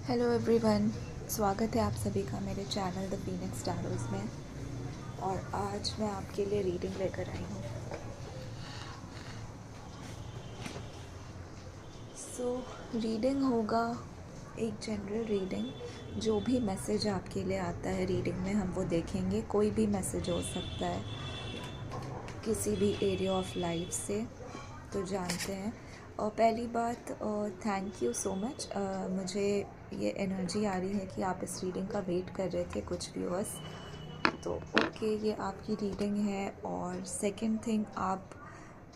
Hello everyone, स्वागत है आप सभी का मेरे चैनल द फीनिक्स टैरोज़ में। और आज मैं आपके लिए रीडिंग लेकर आई हूँ। रीडिंग होगा एक जनरल रीडिंग। जो भी मैसेज आपके लिए आता है रीडिंग में हम वो देखेंगे। कोई भी मैसेज हो सकता है किसी भी एरिया ऑफ लाइफ से। तो जानते हैं। और पहली बात, थैंक यू सो मच। मुझे ये एनर्जी आ रही है कि आप इस रीडिंग का वेट कर रहे थे कुछ व्यूअर्स। तो ओके, ये आपकी रीडिंग है। और सेकंड थिंग, आप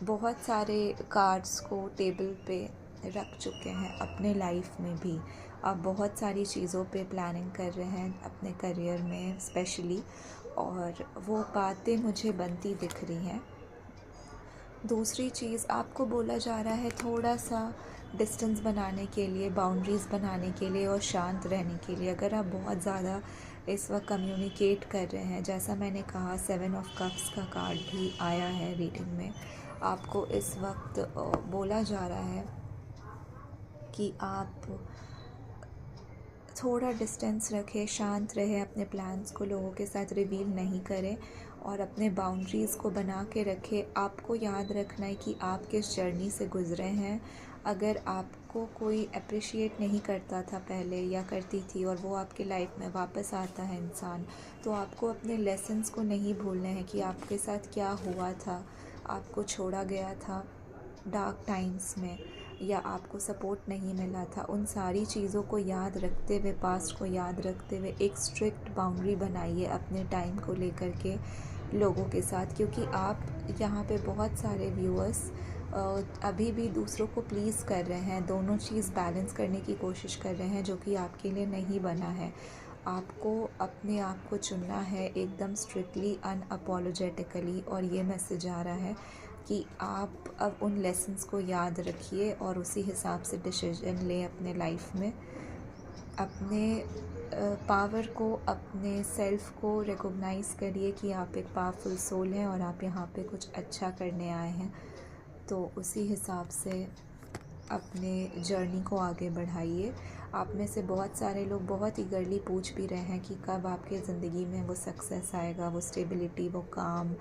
बहुत सारे कार्ड्स को टेबल पे रख चुके हैं अपने लाइफ में भी। आप बहुत सारी चीज़ों पे प्लानिंग कर रहे हैं अपने करियर में स्पेशली, और वो बातें मुझे बनती दिख रही हैं। दूसरी चीज़, आपको बोला जा रहा है थोड़ा सा डिस्टेंस बनाने के लिए, बाउंड्रीज़ बनाने के लिए और शांत रहने के लिए। अगर आप बहुत ज़्यादा इस वक्त कम्युनिकेट कर रहे हैं, जैसा मैंने कहा 7 ऑफ कप्स का कार्ड भी आया है रीडिंग में, आपको इस वक्त बोला जा रहा है कि आप थोड़ा डिस्टेंस रखें, शांत रहें, अपने प्लान्स को लोगों के साथ रिवील नहीं करें और अपने बाउंड्रीज़ को बना के रखें। आपको याद रखना है कि आप किस जर्नी से गुज़रे हैं। अगर आपको कोई अप्रिशिएट नहीं करता था पहले या करती थी और वो आपके लाइफ में वापस आता है इंसान, तो आपको अपने लेसन्स को नहीं भूलने हैं कि आपके साथ क्या हुआ था। आपको छोड़ा गया था डार्क टाइम्स में या आपको सपोर्ट नहीं मिला था। उन सारी चीज़ों को याद रखते हुए, पास्ट को याद रखते हुए एक स्ट्रिक्ट बाउंड्री बनाइए अपने टाइम को लेकर के लोगों के साथ। क्योंकि आप यहाँ पे बहुत सारे व्यूअर्स अभी भी दूसरों को प्लीज़ कर रहे हैं, दोनों चीज़ बैलेंस करने की कोशिश कर रहे हैं, जो कि आपके लिए नहीं बना है। आपको अपने आप को चुनना है एकदम स्ट्रिक्टली, अनअपोलोजेटिकली। और ये मैसेज आ रहा है कि आप अब उन लेसन्स को याद रखिए और उसी हिसाब से डिसीजन लें अपने लाइफ में। अपने पावर को, अपने सेल्फ को रिकॉग्नाइज़ करिए कि आप एक पावरफुल सोल हैं और आप यहाँ पे कुछ अच्छा करने आए हैं। तो उसी हिसाब से अपने जर्नी को आगे बढ़ाइए। आप में से बहुत सारे लोग बहुत ईगरली पूछ भी रहे हैं कि कब आपके ज़िंदगी में वो सक्सेस आएगा, वो स्टेबिलिटी, वो काम,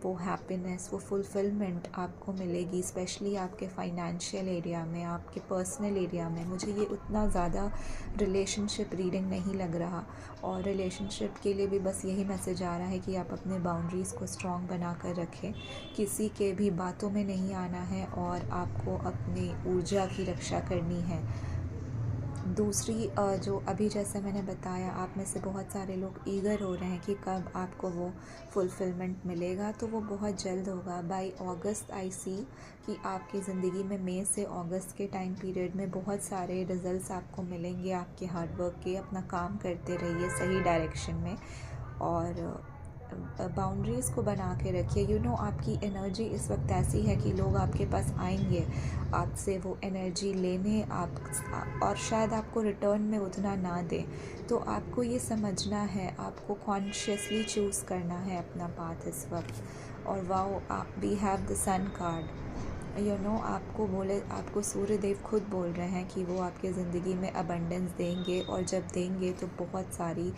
वो हैप्पीनेस, वो फुलफ़िलमेंट आपको मिलेगी। स्पेशली आपके फाइनेंशियल एरिया में, आपके पर्सनल एरिया में। मुझे ये उतना ज़्यादा रिलेशनशिप रीडिंग नहीं लग रहा। और रिलेशनशिप के लिए भी बस यही मैसेज आ रहा है कि आप अपने बाउंड्रीज़ को स्ट्रॉन्ग बना कर रखें, किसी के भी बातों में नहीं आना है और आपको अपनी ऊर्जा की रक्षा करनी है। दूसरी, जो अभी जैसे मैंने बताया, आप में से बहुत सारे लोग ईगर हो रहे हैं कि कब आपको वो फुलफ़िलमेंट मिलेगा। तो वो बहुत जल्द होगा। बाय अगस्त आई सी कि आपकी ज़िंदगी में मई से अगस्त के टाइम पीरियड में बहुत सारे रिज़ल्ट्स आपको मिलेंगे आपके हार्डवर्क के। अपना काम करते रहिए सही डायरेक्शन में और बाउंड्रीज़ को बना के रखिए। आपकी एनर्जी इस वक्त ऐसी है कि लोग आपके पास आएंगे आपसे वो एनर्जी लेने, आप और शायद आपको रिटर्न में उतना ना दें। तो आपको ये समझना है, आपको कॉन्शियसली चूज़ करना है अपना पाथ इस वक्त। और वाओ, आप we have the sun card. आपको सूर्य देव खुद बोल रहे हैं कि वो आपके ज़िंदगी में अबंडेंस देंगे। और जब देंगे तो बहुत सारी,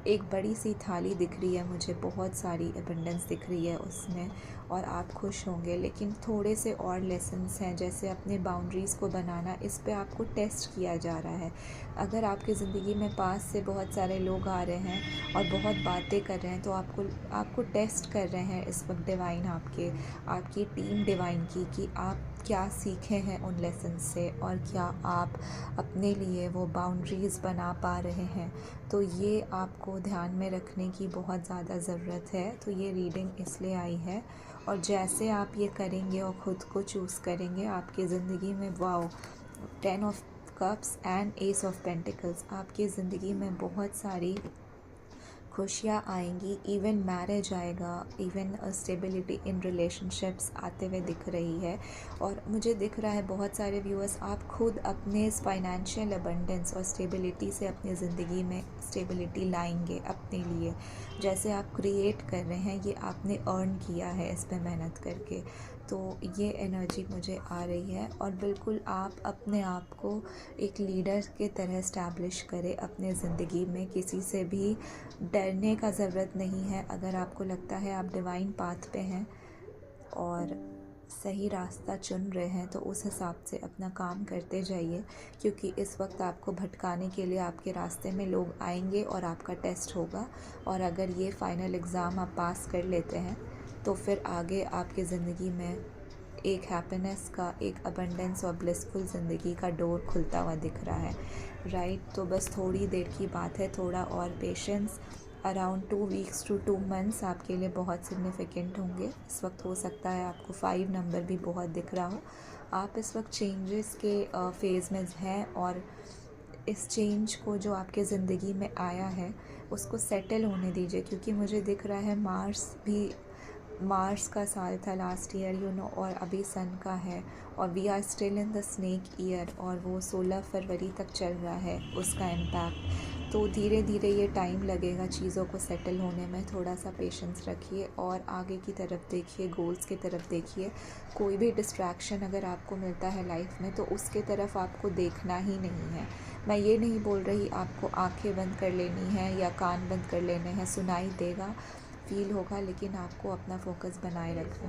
एक बड़ी सी थाली दिख रही है मुझे, बहुत सारी अबंडेंस दिख रही है उसमें और आप खुश होंगे। लेकिन थोड़े से और लेसन्स हैं, जैसे अपने बाउंड्रीज़ को बनाना। इस पे आपको टेस्ट किया जा रहा है। अगर आपकी ज़िंदगी में पास से बहुत सारे लोग आ रहे हैं और बहुत बातें कर रहे हैं, तो आपको टेस्ट कर रहे हैं इस वक्त डिवाइन, आपकी टीम डिवाइन की, कि आप क्या सीखे हैं उन लेसन से और क्या आप अपने लिए वो बाउंड्रीज़ बना पा रहे हैं। तो ये आपको ध्यान में रखने की बहुत ज़्यादा ज़रूरत है। तो ये रीडिंग इसलिए आई है। और जैसे आप ये करेंगे और ख़ुद को चूज़ करेंगे, आपकी ज़िंदगी में wow, 10 of cups and S of pentacles, आपकी ज़िंदगी में बहुत सारी खुशियाँ आएंगी। इवन मैरिज आएगा, इवन स्टेबिलिटी इन रिलेशनशिप्स आते हुए दिख रही है। और मुझे दिख रहा है बहुत सारे व्यूअर्स, आप खुद अपने इस फाइनेंशियल अबंडेंस और स्टेबिलिटी से अपनी ज़िंदगी में स्टेबिलिटी लाएंगे अपने लिए। जैसे आप क्रिएट कर रहे हैं, ये आपने अर्न किया है इस पर मेहनत करके। तो ये एनर्जी मुझे आ रही है। और बिल्कुल आप अपने आप को एक लीडर के तरह इस्टेब्लिश करें अपने ज़िंदगी में। किसी से भी डरने का ज़रूरत नहीं है। अगर आपको लगता है आप डिवाइन पाथ पे हैं और सही रास्ता चुन रहे हैं तो उस हिसाब से अपना काम करते जाइए, क्योंकि इस वक्त आपको भटकाने के लिए आपके रास्ते में लोग आएंगे और आपका टेस्ट होगा। और अगर ये फ़ाइनल एग्ज़ाम आप पास कर लेते हैं तो फिर आगे आपकी ज़िंदगी में एक हैप्पीनेस का, एक अबंडेंस और ब्लिसफुल ज़िंदगी का डोर खुलता हुआ दिख रहा है, राइट। तो बस थोड़ी देर की बात है, थोड़ा और patience. Around 2 weeks to 2 months आपके लिए बहुत सिग्निफिकेंट होंगे। इस वक्त हो सकता है आपको 5 नंबर भी बहुत दिख रहा हो। आप इस वक्त चेंजेस के फेज़ में हैं और इस चेंज को जो आपके ज़िंदगी में आया है उसको सेटल होने दीजिए, क्योंकि मुझे दिख रहा है मार्स का साल था लास्ट ईयर और अभी सन का है और we are still in the snake year और वो 16 फरवरी तक चल रहा है उसका इम्पैक्ट। तो धीरे धीरे ये टाइम लगेगा चीज़ों को सेटल होने में। थोड़ा सा पेशेंस रखिए और आगे की तरफ देखिए, गोल्स की तरफ देखिए। कोई भी डिस्ट्रैक्शन अगर आपको मिलता है लाइफ में तो उसके तरफ आपको देखना ही नहीं है। मैं ये नहीं बोल रही आपको आंखें बंद कर लेनी है या कान बंद कर लेने हैं, सुनाई देगा, फील होगा, लेकिन आपको अपना फोकस बनाए रखना है।